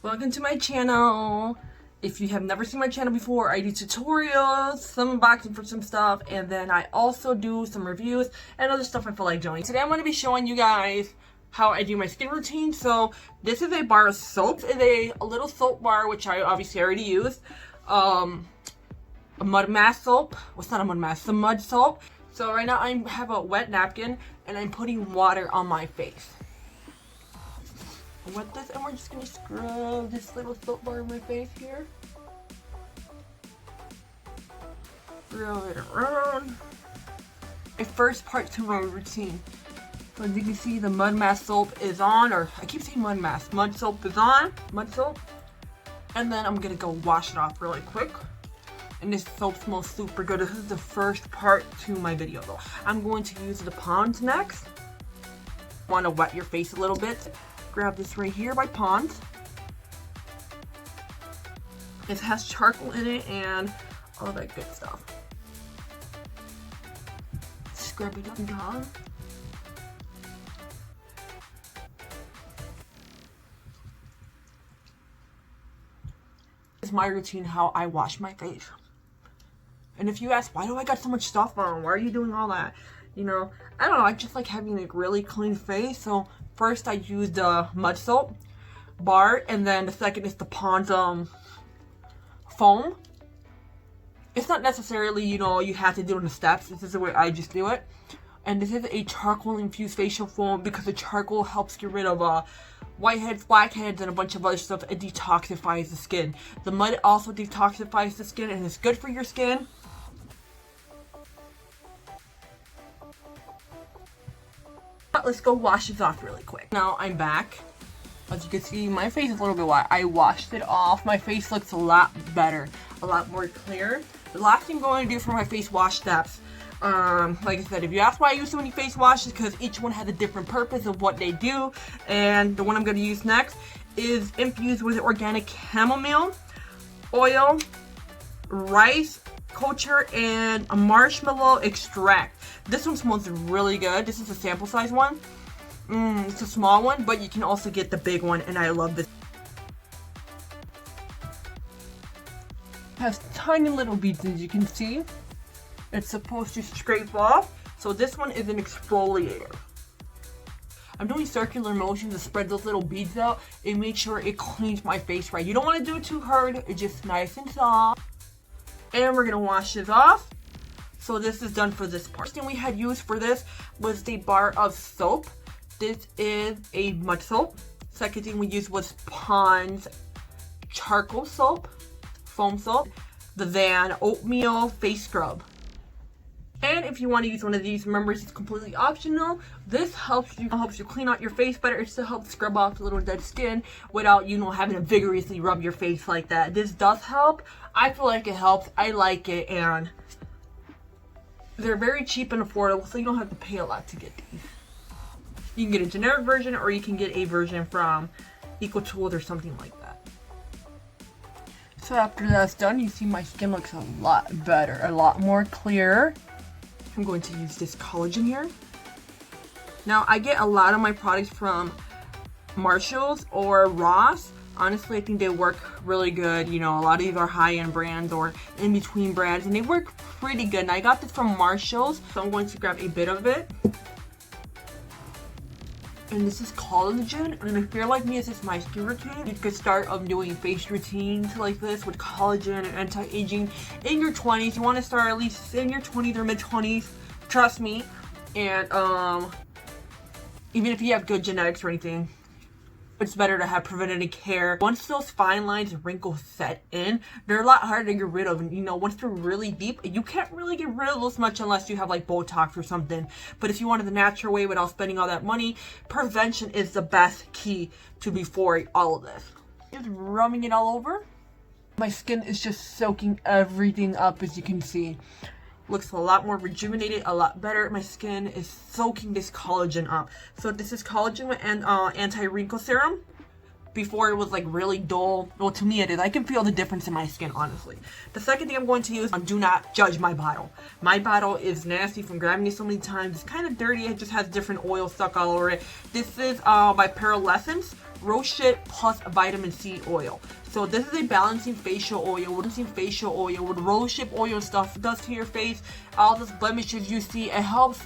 Welcome to my channel. If you have never seen my channel before, I do tutorials, some unboxing for some stuff, and then I also do some reviews and other stuff I feel like doing. Today I'm going to be showing you guys how I do my skin routine. So this is a bar of soap. It's a little soap bar, which I obviously already used. A mud mask soap. Well, it's not a mud mask, it's a mud soap. So right now I have a wet napkin and I'm putting water on my face. With this, and we're just gonna scrub this little soap bar in my face here. Scrub it around. A first part to my routine. So as you can see, the mud mask soap is on, or I keep saying mud mask. Mud soap is on. Mud soap. And then I'm gonna go wash it off really quick. And this soap smells super good. This is the first part to my video though. I'm going to use the Pond's next. Want to wet your face a little bit. Grab this right here by Pond's. It has charcoal in it and all that good stuff. Scrub it up and down. This is my routine how I wash my face. And if you ask, why do I got so much stuff on? Why are you doing all that? You know, I don't know, I just like having a really clean face. So first I use the mud soap bar, and then the second is the Pond's foam. It's not necessarily, you know, you have to do it in the steps. This is the way I just do it. And this is a charcoal infused facial foam because the charcoal helps get rid of whiteheads, blackheads, and a bunch of other stuff. It detoxifies the skin. The mud also detoxifies the skin and it's good for your skin. Let's go wash this off really quick. Now I'm back. As you can see, my face is a little bit wet. I washed it off. My face looks a lot better, a lot more clear. The last thing I'm going to do for my face wash steps, like I said, if you ask why I use so many face washes, because each one has a different purpose of what they do. And the one I'm going to use next is infused with organic chamomile oil, rice culture, and a marshmallow extract. This one smells really good. This is a sample size one. It's a small one, but you can also get the big one, and I love this. It has tiny little beads, as you can see. It's supposed to scrape off. So this one is an exfoliator. I'm doing circular motions to spread those little beads out and make sure it cleans my face right. You don't want to do it too hard. It's just nice and soft. And we're gonna wash this off. So this is done for this part. First thing we had used for this was the bar of soap. This is a mud soap. Second thing we used was Pond's charcoal soap, foam soap, the Thann oatmeal face scrub. And if you want to use one of these, remember it's completely optional. This helps you clean out your face better. It still helps scrub off a little dead skin without, you know, having to vigorously rub your face like that. This does help. I feel like it helps. I like it, and they're very cheap and affordable, so you don't have to pay a lot to get these. You can get a generic version, or you can get a version from Equal Tools or something like that. So after that's done, you see my skin looks a lot better, a lot more clear. I'm going to use this collagen here. Now I get a lot of my products from Marshall's or Ross. Honestly, I think they work really good. You know, a lot of these are high-end brands or in-between brands, and they work pretty good. And I got this from Marshall's, so I'm going to grab a bit of it. And this is collagen, and if you're like me, this is my skin routine. You could start doing face routines like this with collagen and anti-aging in your 20s. You want to start at least in your 20s or mid-20s, trust me. And even if you have good genetics or anything, it's better to have preventative care. Once those fine lines and wrinkles set in, they're a lot harder to get rid of. And you know, once they're really deep, you can't really get rid of those much unless you have like Botox or something. But if you wanted the natural way without spending all that money, prevention is the best key to before all of this. Just rubbing it all over. My skin is just soaking everything up, as you can see. Looks a lot more rejuvenated, a lot better. My skin is soaking this collagen up. So this is collagen and anti-wrinkle serum. Before it was like really dull. Well, to me it is. I can feel the difference in my skin, honestly. The second thing I'm going to use, do not judge my bottle. My bottle is nasty from grabbing it so many times. It's kind of dirty. It just has different oil stuck all over it. This is by Pearlescence. Rosehip plus vitamin C oil. So this is a balancing facial oil. What rosehip oil and stuff does to your face, all those blemishes you see, it helps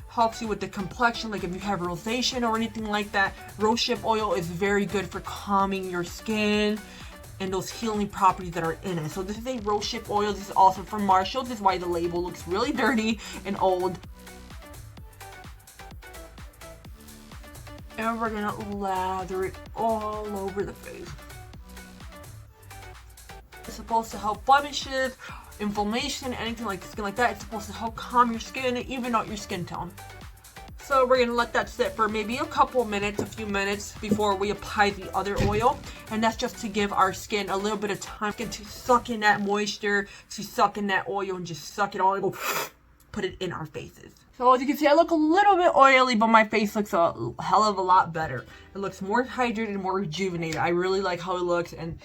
helps you with the complexion, like if you have rosacea or anything like that. Rosehip oil is very good for calming your skin and those healing properties that are in it. So this is a rosehip oil. This is also from Marshalls. This is why the label looks really dirty and old. And we're gonna lather it all over the face. It's supposed to help blemishes, inflammation, anything like skin like that. It's supposed to help calm your skin and even out your skin tone. So we're gonna let that sit for maybe a few minutes before we apply the other oil. And that's just to give our skin a little bit of time to suck in that moisture, to suck in that oil and just suck it all and go put it in our faces. So as you can see, I look a little bit oily, but my face looks a hell of a lot better. It looks more hydrated, more rejuvenated. I really like how it looks, and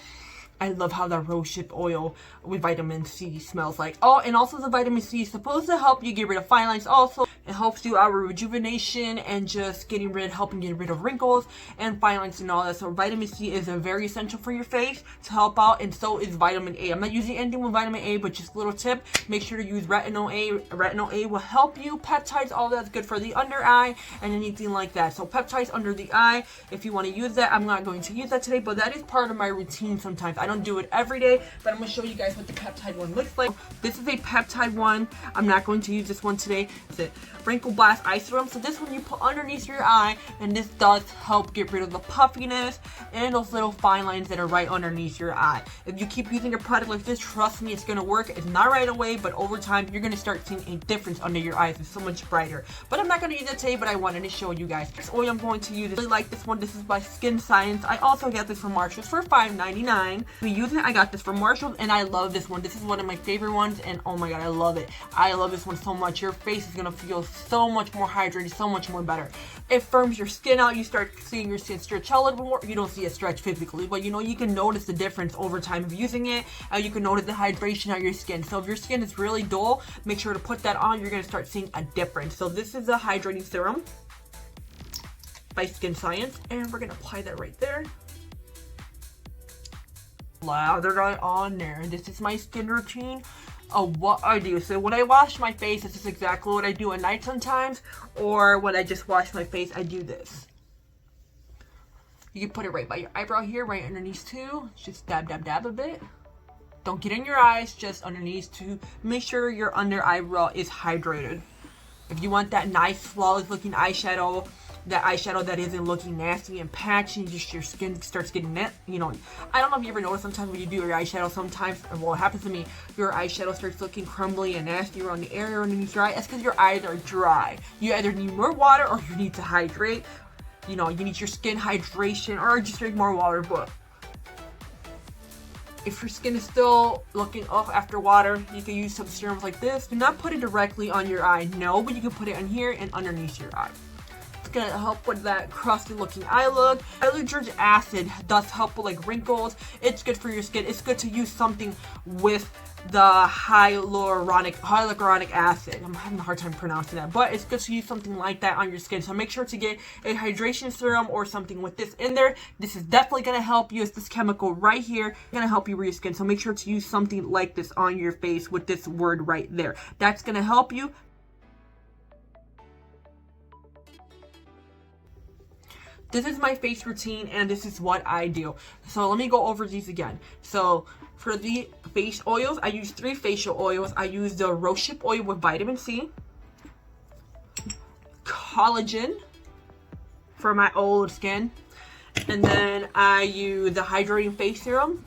I love how the rosehip oil with vitamin C smells like. Oh, and also the vitamin C is supposed to help you get rid of fine lines. Also, it helps you out with rejuvenation and just helping get rid of wrinkles and fine lines and all that. So vitamin C is very essential for your face to help out, and so is vitamin A. I'm not using anything with vitamin A, but just a little tip. Make sure to use retinol A. Retinol A will help you. Peptides, all that's good for the under eye and anything like that. So peptides under the eye, if you want to use that. I'm not going to use that today, but that is part of my routine sometimes. I don't do it every day, but I'm going to show you guys what the peptide one looks like. This is a peptide one. I'm not going to use this one today. It's a Wrinkle Blast Eye Serum. So this one you put underneath your eye, and this does help get rid of the puffiness and those little fine lines that are right underneath your eye. If you keep using a product like this, trust me, it's going to work. It's not right away, but over time, you're going to start seeing a difference under your eyes. It's so much brighter. But I'm not going to use it today, but I wanted to show you guys. This oil I'm going to use, I really like this one. This is by Skin Science. I also got this from Marshalls for $5.99. I got this from Marshalls, and I love this one. This is one of my favorite ones, and oh my god, I love it. I love this one so much. Your face is gonna feel so much more hydrated, so much more better. It firms your skin out. You start seeing your skin stretch out a little more. You don't see it stretch physically, but you can notice the difference over time of using it, and you can notice the hydration on your skin. So if your skin is really dull, make sure to put that on. You're gonna start seeing a difference. So this is a Hydrating Serum by Skin Science, and we're gonna apply that right there. Lather it on there. This is my skin routine of what I do. So when I wash my face, this is exactly what I do at night sometimes, or when I just wash my face, I do this. You can put it right by your eyebrow here, right underneath too. Just dab, dab, dab a bit. Don't get in your eyes, just underneath to make sure your under eyebrow is hydrated. If you want that nice, flawless looking eyeshadow, that eyeshadow that isn't looking nasty and patchy, just your skin starts getting that, I don't know if you ever notice sometimes when you do your eyeshadow, sometimes, well, it happens to me, your eyeshadow starts looking crumbly and nasty around the area underneath your eye. That's because your eyes are dry. You either need more water or you need to hydrate. You need your skin hydration, or just drink more water. But if your skin is still looking off after water, you can use some serums like this. Do not put it directly on your eye, no, but you can put it on here and underneath your eye. Gonna help with that crusty looking eye look. Hyaluronic acid does help with wrinkles. It's good for your skin. It's good to use something with the hyaluronic acid. I'm having a hard time pronouncing that, but it's good to use something like that on your skin. So make sure to get a hydration serum or something with this in there. This is definitely gonna help you. It's this chemical right here, gonna help you with your skin. So make sure to use something like this on your face with this word right there. That's gonna help you. This is my face routine, and this is what I do. So let me go over these again. So for the face oils, I use 3 facial oils. I use the Rosehip oil with vitamin C, Collagen for my old skin, and then I use the Hydrating Face Serum.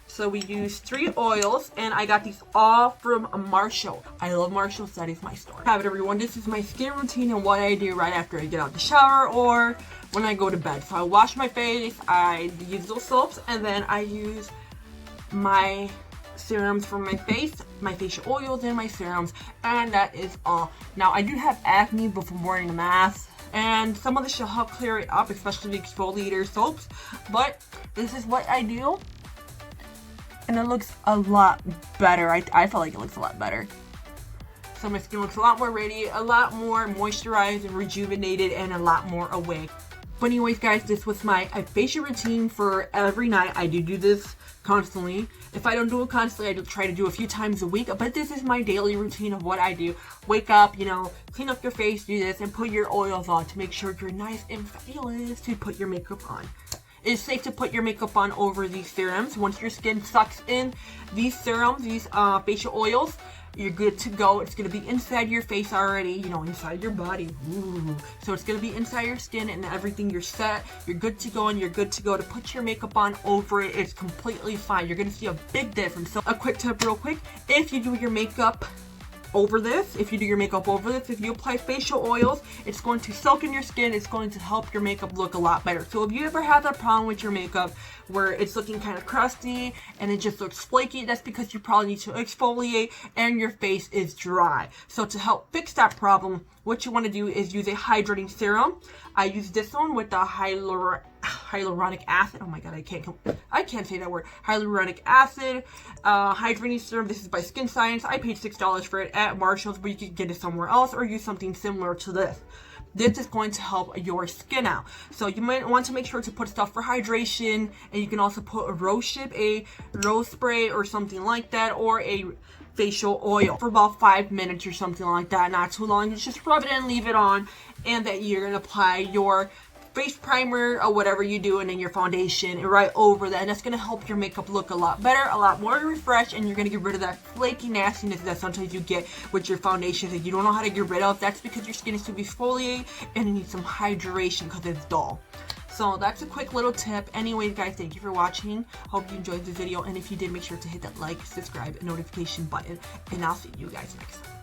So we use 3 oils, and I got these all from Marshall. I love Marshall's. That is my store. Have it, everyone. This is my skin routine and what I do right after I get out the shower or when I go to bed. So I wash my face, I use those soaps, and then I use my serums for my face, my facial oils, and my serums, and that is all. Now, I do have acne before wearing a mask, and some of this should help clear it up, especially the exfoliator soaps, but this is what I do. And it looks a lot better. I feel like it looks a lot better. So my skin looks a lot more radiant, a lot more moisturized and rejuvenated, and a lot more awake. But anyways, guys, this was my facial routine for every night. I do this constantly. If I don't do it constantly, I do try to do a few times a week. But this is my daily routine of what I do. Wake up, you know, clean up your face, do this, and put your oils on to make sure you're nice and fabulous to put your makeup on. It's safe to put your makeup on over these serums. Once your skin sucks in these serums, these facial oils, you're good to go. It's going to be inside your face already, you know, inside your body. Ooh. So it's going to be inside your skin and everything. You're set. You're good to go, and you're good to go to put your makeup on over it. It's completely fine. You're going to see a big difference. So a quick tip real quick. If you do your makeup over this, if you apply facial oils, it's going to soak in your skin. It's going to help your makeup look a lot better. So if you ever have that problem with your makeup where it's looking kind of crusty and it just looks flaky, that's because you probably need to exfoliate and your face is dry. So to help fix that problem, what you want to do is use a hydrating serum. I use this one with the hyaluronic acid. Oh my god, I can't say that word. Hyaluronic acid hydrating serum. This is by Skin Science. I paid $6 for it at Marshall's, but you can get it somewhere else or use something similar to this. This is going to help your skin out. So you might want to make sure to put stuff for hydration, and you can also put a Rosehip, a rose spray or something like that, or a facial oil for about 5 minutes or something like that. Not too long. Just rub it in, leave it on, and that you're going to apply your face primer or whatever you do, and then your foundation right over that, and that's going to help your makeup look a lot better, a lot more refreshed, and you're going to get rid of that flaky nastiness that sometimes you get with your foundations that you don't know how to get rid of. That's because your skin is to exfoliate and it needs some hydration because it's dull. So that's a quick little tip. Anyways, guys, thank you for watching. Hope you enjoyed the video, and if you did, make sure to hit that like, subscribe, and notification button, and I'll see you guys next time.